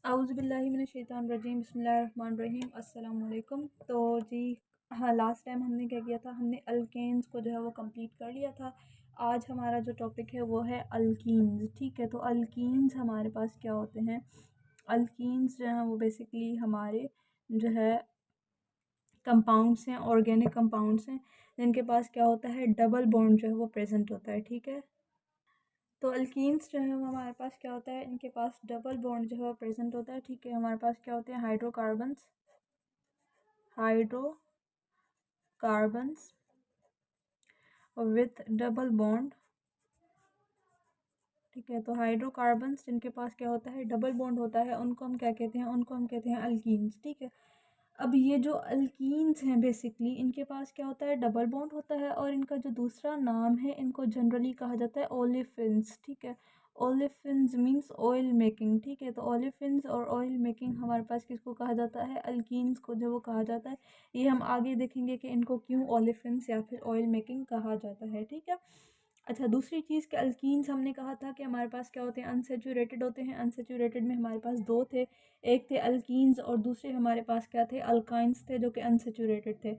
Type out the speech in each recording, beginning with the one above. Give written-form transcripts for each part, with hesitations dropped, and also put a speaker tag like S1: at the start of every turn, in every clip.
S1: आउज़ुबिल्लाहिमिनश्शैतानिर्रजीम बिस्मिल्लाहिर्रहमानिर्रहीम अस्सलाम वालेकुम। तो जी हाँ, लास्ट टाइम हमने क्या किया था, हमने अल्केन्स को जो है वो कंप्लीट कर लिया था। आज हमारा जो टॉपिक है वो है अल्कीन्स। ठीक है, तो अल्कीन्स हमारे पास क्या होते हैं। अल्कीन्स जो हैं वो बेसिकली हमारे जो है कंपाउंड्स हैं, ऑर्गेनिक कंपाउंड्स हैं, जिनके पास क्या होता है, डबल बॉन्ड जो है वो प्रेजेंट होता है। ठीक है, तो अल्कीन्स जो है वो हमारे पास क्या होता है, इनके पास डबल बॉन्ड जो है वो प्रेजेंट होता है। ठीक है, हमारे पास क्या होते हैं, हाइड्रोकार्बन्स विथ डबल बॉन्ड। ठीक है, तो हाइड्रोकार्बन्स जिनके पास क्या होता है, डबल बॉन्ड होता है, उनको हम क्या कहते हैं, उनको हम कहते हैं अल्कीन्स। ठीक है, अब ये जो अल्कीन्स हैं बेसिकली इनके पास क्या होता है, डबल बॉन्ड होता है, और इनका जो दूसरा नाम है, इनको जनरली कहा जाता है ओलेफिन्स। ठीक है, ओलेफिन्स मींस ऑयल मेकिंग। ठीक है, तो ओलेफिन्स और ऑयल मेकिंग हमारे पास किसको कहा जाता है, अल्कीन्स को जो वो कहा जाता है। ये हम आगे देखेंगे कि इनको क्यों ओलेफिन्स या फिर ऑयल मेकिंग कहा जाता है। ठीक है, अच्छा, दूसरी चीज़ कि अल्कीन्स हमने कहा था कि हमारे पास क्या होते हैं, अनसेचुरेटेड होते हैं। अनसेचुरेटेड में हमारे पास दो थे, एक थे अल्कीन्स और दूसरे हमारे पास क्या थे, अल्काइंस थे, जो कि अनसेचुरेटेड थे।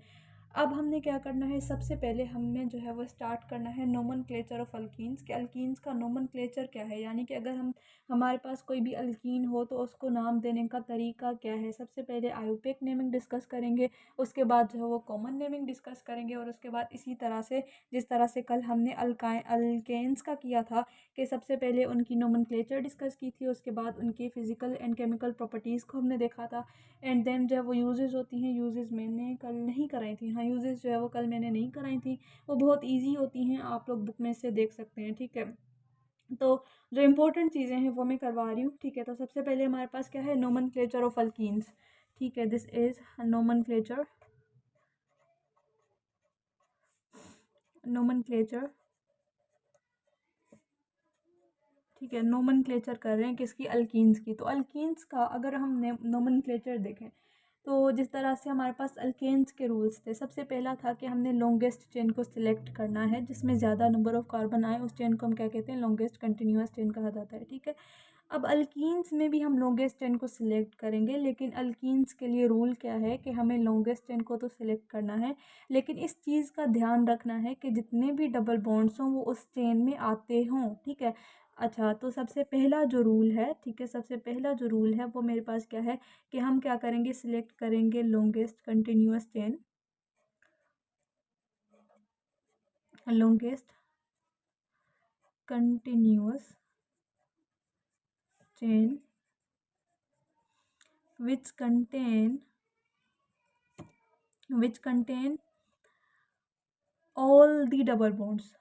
S1: अब हमने क्या करना है, सबसे पहले हमें जो है वो स्टार्ट करना है नोमेनक्लेचर ऑफ अल्कीन्स कि अल्कीन्स का नोमेनक्लेचर क्या है, यानी कि अगर हमारे पास कोई भी अल्कीन हो तो उसको नाम देने का तरीका क्या है। सबसे पहले आयुपेक नेमिंग डिस्कस करेंगे, उसके बाद जो है वो कॉमन नेमिंग डिस्कस करेंगे, और उसके बाद इसी तरह से जिस तरह से कल हमने अल्केन्स का किया था कि सबसे पहले उनकी नोमेनक्लेचर डिस्कस की थी, उसके बाद उनकी फ़िज़िकल एंड केमिकल प्रॉपर्टीज़ को हमने देखा था, एंड देन जो है वो यूजेस होती हैं। यूजेस मैंने कल नहीं कराई थी, हाँ यूजेस जो है वो कल मैंने नहीं कराई थी, वो बहुत ईजी होती हैं, आप लोग बुक में से देख सकते हैं। ठीक है, तो जो इम्पोर्टेंट चीज़ें हैं वो मैं करवा रही हूँ। ठीक है, तो सबसे पहले हमारे पास क्या है, नोमेनक्लेचर ऑफ अल्कीन्स। ठीक है, दिस इज़ नोमेनक्लेचर ठीक है, नोमेनक्लेचर कर रहे हैं किसकी, अल्कीन्स की। तो अल्कीन्स का अगर हम नोमेनक्लेचर देखें तो जिस तरह से हमारे पास अल्केन्स के रूल्स थे, सबसे पहला था कि हमने लॉन्गेस्ट चेन को सिलेक्ट करना है, जिसमें ज़्यादा नंबर ऑफ कार्बन आए, उस चेन को हम क्या कहते हैं, लॉन्गेस्ट कंटिन्यूस चेन कहा जाता है। ठीक है, अब अल्कीन्स में भी हम लॉन्गेस्ट चेन को सिलेक्ट करेंगे, लेकिन अल्कीन्स के लिए रूल क्या है कि हमें लॉन्गेस्ट चेन को तो सिलेक्ट करना है, लेकिन इस चीज़ का ध्यान रखना है कि जितने भी डबल बॉन्ड्स हों वो उस चेन में आते हों। ठीक है, अच्छा, तो सबसे पहला जो रूल है, ठीक है, सबसे पहला जो रूल है वो मेरे पास क्या है कि हम क्या करेंगे, सिलेक्ट करेंगे longest continuous chain, longest continuous chain which contain all the double bonds।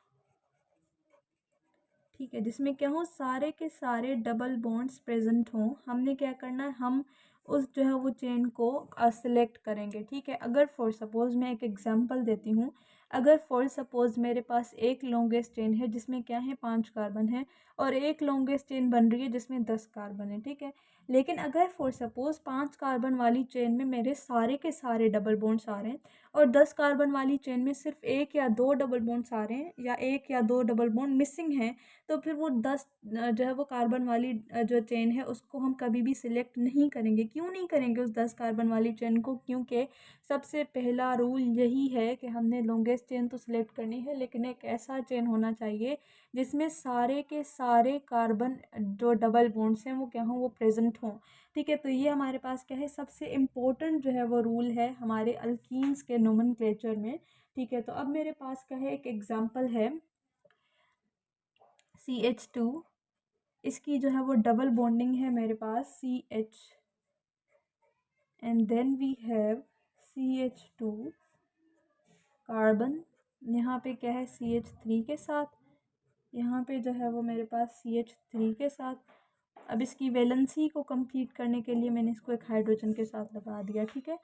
S1: ठीक है, जिसमें क्या हो, सारे के सारे डबल बॉन्ड्स प्रेजेंट हों। हमने क्या करना है, हम उस जो है वो चेन को सिलेक्ट करेंगे। ठीक है, अगर फॉर सपोज़ मैं एक एग्जांपल देती हूँ, अगर फॉर सपोज़ मेरे पास एक लॉन्गेस्ट चेन है जिसमें क्या है, 5 कार्बन है, और एक लॉन्गेस्ट चेन बन रही है जिसमें 10 कार्बन है। ठीक है, लेकिन अगर फॉर सपोज़ 5 कार्बन वाली चेन में मेरे सारे के सारे डबल बॉन्ड्स आ रहे हैं, और 10 कार्बन वाली चेन में सिर्फ एक या दो डबल बॉन्ड्स आ रहे हैं, या एक या दो डबल बॉन्ड मिसिंग हैं, तो फिर वो 10 जो है वो कार्बन वाली जो चेन है उसको हम कभी भी सिलेक्ट नहीं करेंगे। क्यों नहीं करेंगे उस 10 कार्बन वाली चेन को, क्योंकि सबसे पहला रूल यही है कि हमने लॉन्गेस्ट चेन तो सिलेक्ट करनी है, लेकिन एक ऐसा चेन होना चाहिए जिसमें सारे के सारे कार्बन जो डबल बॉन्ड्स हैं वो क्या हों, वो प्रेजेंट हों। ठीक है, तो ये हमारे पास क्या है, सबसे इम्पोर्टेंट जो है वो रूल है हमारे अल्कीन्स के नोमेनक्लेचर में। ठीक है, तो अब मेरे पास क्या है, एक एग्जांपल है CH2, इसकी जो है वो डबल बॉन्डिंग है मेरे पास CH, and then we have CH2 carbon, यहाँ पे क्या है CH3 के साथ, यहाँ पे जो है वो मेरे पास CH3 के साथ। अब इसकी वैलेंसी को कंप्लीट करने के लिए मैंने इसको एक हाइड्रोजन के साथ लगा दिया। ठीक है,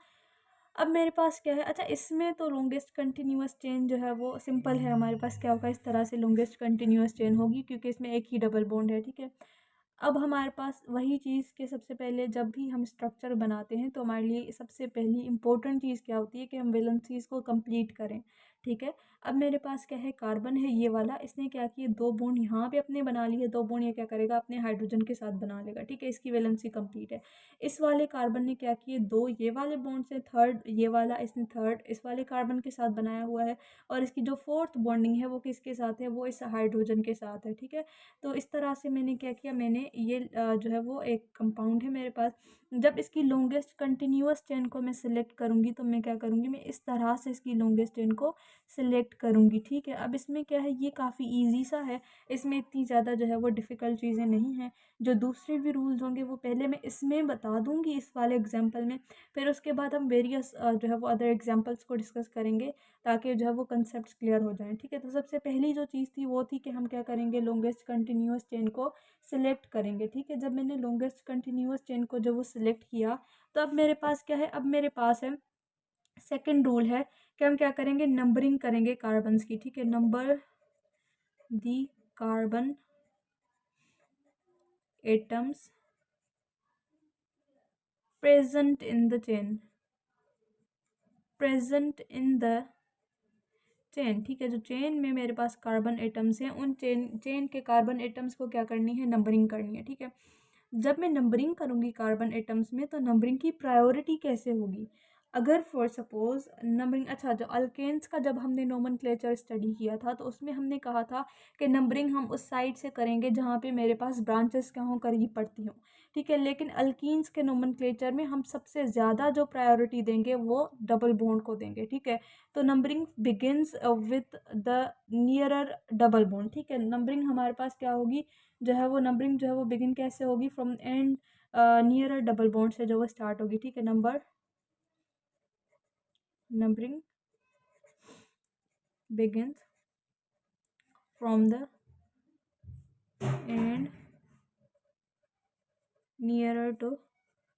S1: अब मेरे पास क्या है, अच्छा इसमें तो लॉन्गेस्ट कंटिन्यूस चेन जो है वो सिंपल है, हमारे पास क्या होगा, इस तरह से लॉन्गेस्ट कंटिन्यूस चेन होगी क्योंकि इसमें एक ही डबल बॉन्ड है। ठीक है, अब हमारे पास वही चीज़ के सबसे पहले जब भी हम स्ट्रक्चर बनाते हैं तो हमारे लिए सबसे पहली इम्पोर्टेंट चीज़ क्या होती है कि हम वैलेंसीज़ को कंप्लीट करें। ठीक है, अब मेरे पास क्या है, कार्बन है ये वाला, इसने क्या किया, 2 बॉन्ड यहाँ पे अपने बना लिए, 2 बॉन्ड ये क्या करेगा, अपने हाइड्रोजन के साथ बना लेगा, ठीक है, इसकी वैलेंसी कंप्लीट है। इस वाले कार्बन ने क्या किए, 2 ये वाले बॉन्ड से, थर्ड ये वाला इसने थर्ड इस वाले कार्बन के साथ बनाया हुआ है, और इसकी जो फोर्थ बॉन्डिंग है वो किसके साथ है, वो इस हाइड्रोजन के साथ है, ठीक है। तो इस तरह से मैंने क्या किया, मैंने ये जो है वो एक कंपाउंड है मेरे पास। जब इसकी लॉन्गेस्ट कंटिन्यूअस चेन को मैं सिलेक्ट करूँगी तो मैं क्या करूँगी, मैं इस तरह से इसकी लॉन्गेस्ट चेन को सिलेक्ट करूँगी, ठीक है। अब इसमें क्या है, ये काफ़ी ईजी सा है, इसमें इतनी ज़्यादा जो है वो डिफ़िकल्ट चीज़ें नहीं हैं। जो दूसरे भी रूल्स होंगे वो पहले मैं इसमें बता दूँगी, इस वाले एग्जाम्पल में, फिर उसके बाद हम वेरियस जो है वो अदर एग्जाम्पल्स को डिस्कस करेंगे, ताकि जो है वो कंसेप्ट क्लियर हो जाएँ, ठीक है। तो सबसे पहली जो चीज़ थी वो थी कि हम क्या करेंगे, लॉन्गेस्ट कंटिन्यूअस चेन को सिलेक्ट करेंगे, ठीक है। जब मैंने लॉन्गेस्ट कंटिन्यूअस चेन को जब वो सिलेक्ट किया, तो अब मेरे पास क्या है, अब मेरे पास है सेकंड रूल है कि हम क्या करेंगे, नंबरिंग करेंगे कार्बन्स की, ठीक है। Number the carbon atoms present in the chain, present in the chain, ठीक है। जो चेन में मेरे पास कार्बन एटम्स हैं, उन चेन के कार्बन एटम्स को क्या करनी है, नंबरिंग करनी है, ठीक है। जब मैं नंबरिंग करूँगी कार्बन एटम्स में, तो नंबरिंग की प्रायोरिटी कैसे होगी, अगर फॉर सपोज नंबरिंग, अच्छा, जो अल्केन्स का जब हमने नोमेनक्लेचर स्टडी किया था तो उसमें हमने कहा था कि नंबरिंग हम उस साइड से करेंगे जहाँ पे मेरे पास ब्रांचेस क्या हों, करीब पड़ती हों, ठीक है। लेकिन अल्कीन्स के नोमेनक्लेचर में हम सबसे ज़्यादा जो प्रायोरिटी देंगे वो डबल बॉन्ड को देंगे, ठीक है। तो numbering begins with the nearer double bond, ठीक है। नंबरिंग हमारे पास क्या होगी, जो है वो नंबरिंग जो है वो बिगिन कैसे होगी, from end nearer double bond से जो वो स्टार्ट होगी, ठीक है। Numbering begins from the end nearer to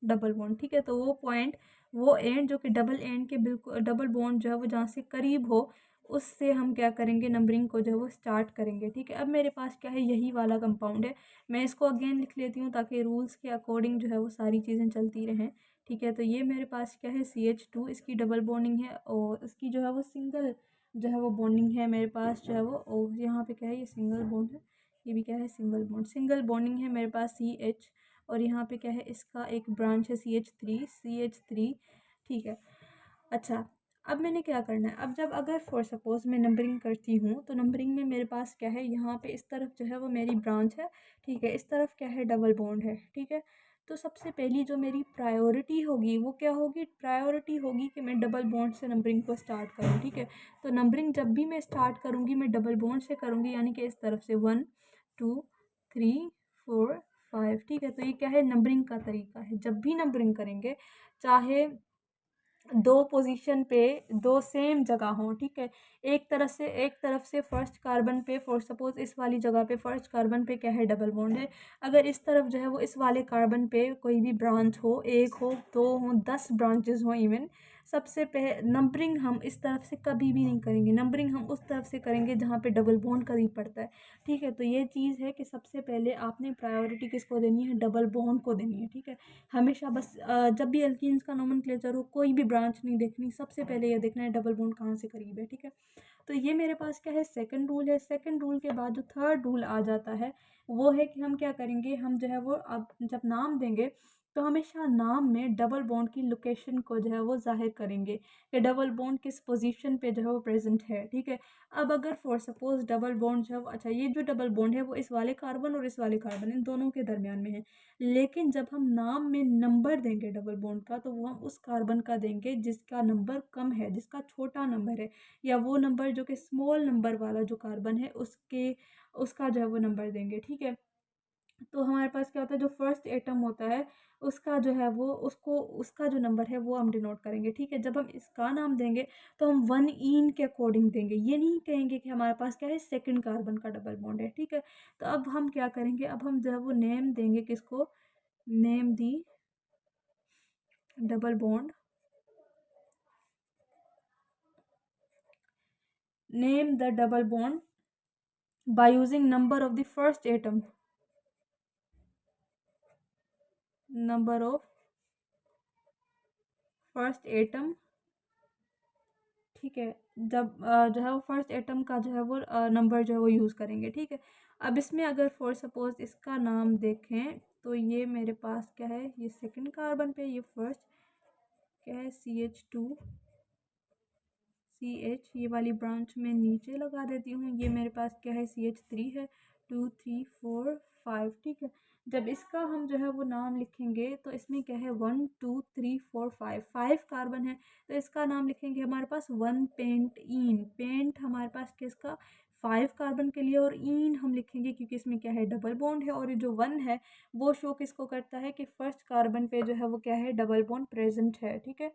S1: double bond, ठीक है। तो वो पॉइंट, वो एंड जो कि डबल एंड के बिल्कुल, डबल बॉन्ड जो है वो जहाँ से करीब हो, उससे हम क्या करेंगे, नंबरिंग को जो है वो स्टार्ट करेंगे, ठीक है। अब मेरे पास क्या है, यही वाला कंपाउंड है, मैं इसको अगेन लिख लेती हूँ ताकि रूल्स के अकॉर्डिंग जो है वो सारी चीज़ें चलती रहें, ठीक है। तो ये मेरे पास क्या है, CH2, इसकी डबल बॉन्डिंग है, और इसकी जो है वो सिंगल जो है वो बॉन्डिंग है मेरे पास, जो है वो, और यहाँ पे क्या है, ये सिंगल बॉन्ड है, ये भी क्या है, सिंगल बॉन्ड, सिंगल बॉन्डिंग है मेरे पास CH, और यहाँ पे क्या है, इसका एक ब्रांच है CH3, ठीक है। अच्छा, अब मैंने क्या करना है, अब जब अगर फॉर सपोज मैं नंबरिंग करती हूँ, तो नंबरिंग में मेरे पास क्या है, यहाँ पे इस तरफ जो है वो मेरी ब्रांच है, ठीक है, इस तरफ क्या है, डबल बॉन्ड है, ठीक है। तो सबसे पहली जो मेरी प्रायोरिटी होगी वो क्या होगी, प्रायोरिटी होगी कि मैं डबल बॉन्ड से नंबरिंग को स्टार्ट करूँ, ठीक है। तो नंबरिंग जब भी मैं स्टार्ट करूँगी मैं डबल बॉन्ड से करूँगी, यानी कि इस तरफ से 1 2 3 4 5, ठीक है। तो ये क्या है, नंबरिंग का तरीका है। जब भी नंबरिंग करेंगे, चाहे दो पोजीशन पे दो सेम जगह हों, ठीक है, एक तरफ से फर्स्ट कार्बन पे, फॉर सपोज इस वाली जगह पे फर्स्ट कार्बन पे क्या है, डबल बॉन्ड है, अगर इस तरफ जो है वो इस वाले कार्बन पे कोई भी ब्रांच हो, एक हो, दो हो, 10 ब्रांचेस हो इवन, सबसे पहले नंबरिंग हम इस तरफ से कभी भी नहीं करेंगे, नंबरिंग हम उस तरफ से करेंगे जहाँ पे डबल बॉन्ड करीब पड़ता है, ठीक है। तो ये चीज़ है कि सबसे पहले आपने प्रायोरिटी किसको देनी है, डबल बॉन्ड को देनी है, ठीक है। हमेशा बस जब भी एल्कीन्स का नोमेनक्लेचर हो, कोई भी ब्रांच नहीं देखनी, सबसे पहले ये देखना है डबल बॉन्ड कहाँ से करीब है, ठीक है। तो ये मेरे पास क्या है, सेकंड रूल है। सेकंड रूल के बाद जो थर्ड रूल आ जाता है वो है कि हम क्या करेंगे, हम जो है वो अब जब नाम देंगे तो हमेशा नाम में डबल बॉन्ड की लोकेशन को जो है वो जाहिर करेंगे कि डबल बॉन्ड किस पोजीशन पे जो है वो प्रेजेंट है, ठीक है। अब अगर फॉर सपोज डबल बॉन्ड जो है, अच्छा, ये जो डबल बॉन्ड है वो इस वाले कार्बन और इस वाले कार्बन, इन दोनों के दरमियान में है, लेकिन जब हम नाम में नंबर देंगे डबल बॉन्ड का, तो वो हम उस कार्बन का देंगे जिसका नंबर कम है, जिसका छोटा नंबर है, या वो नंबर जो कि स्मॉल नंबर वाला जो कार्बन है उसका जो है वो नंबर देंगे, ठीक है। तो हमारे पास क्या होता है, जो फर्स्ट एटम होता है उसका जो है वो, उसको उसका जो नंबर है वो हम डिनोट करेंगे, ठीक है। जब हम इसका नाम देंगे तो हम 1 के अकॉर्डिंग देंगे, ये नहीं कहेंगे कि हमारे पास क्या है, सेकंड कार्बन का डबल बॉन्ड है, ठीक है। तो अब हम क्या करेंगे, अब हम जो है वो नेम देंगे किसको, name the double bond, name the double bond by using number of the first atom, number of first atom, ठीक है, जब जो है वो फर्स्ट एटम का जो है वो नंबर जो है वो यूज़ करेंगे, ठीक है। अब इसमें अगर फॉर सपोज इसका नाम देखें तो ये मेरे पास क्या है, ये सेकंड कार्बन पे, ये फर्स्ट क्या है CH2 CH, ये वाली ब्रांच में नीचे लगा देती हूँ। ये मेरे पास क्या है CH3 है, 2 3 4 5, ठीक है। जब इसका हम जो है वो नाम लिखेंगे तो इसमें क्या है 1 2 3 4 5, 5 कार्बन है, तो इसका नाम लिखेंगे हमारे पास 1 पेंट ईन। पेंट हमारे पास किसका, 5 कार्बन के लिए, और ईन हम लिखेंगे क्योंकि इसमें क्या है डबल बॉन्ड है, और ये जो 1 है वो शो किसको करता है कि फर्स्ट कार्बन पे जो है वो क्या है डबल बॉन्ड प्रेजेंट है, ठीक है।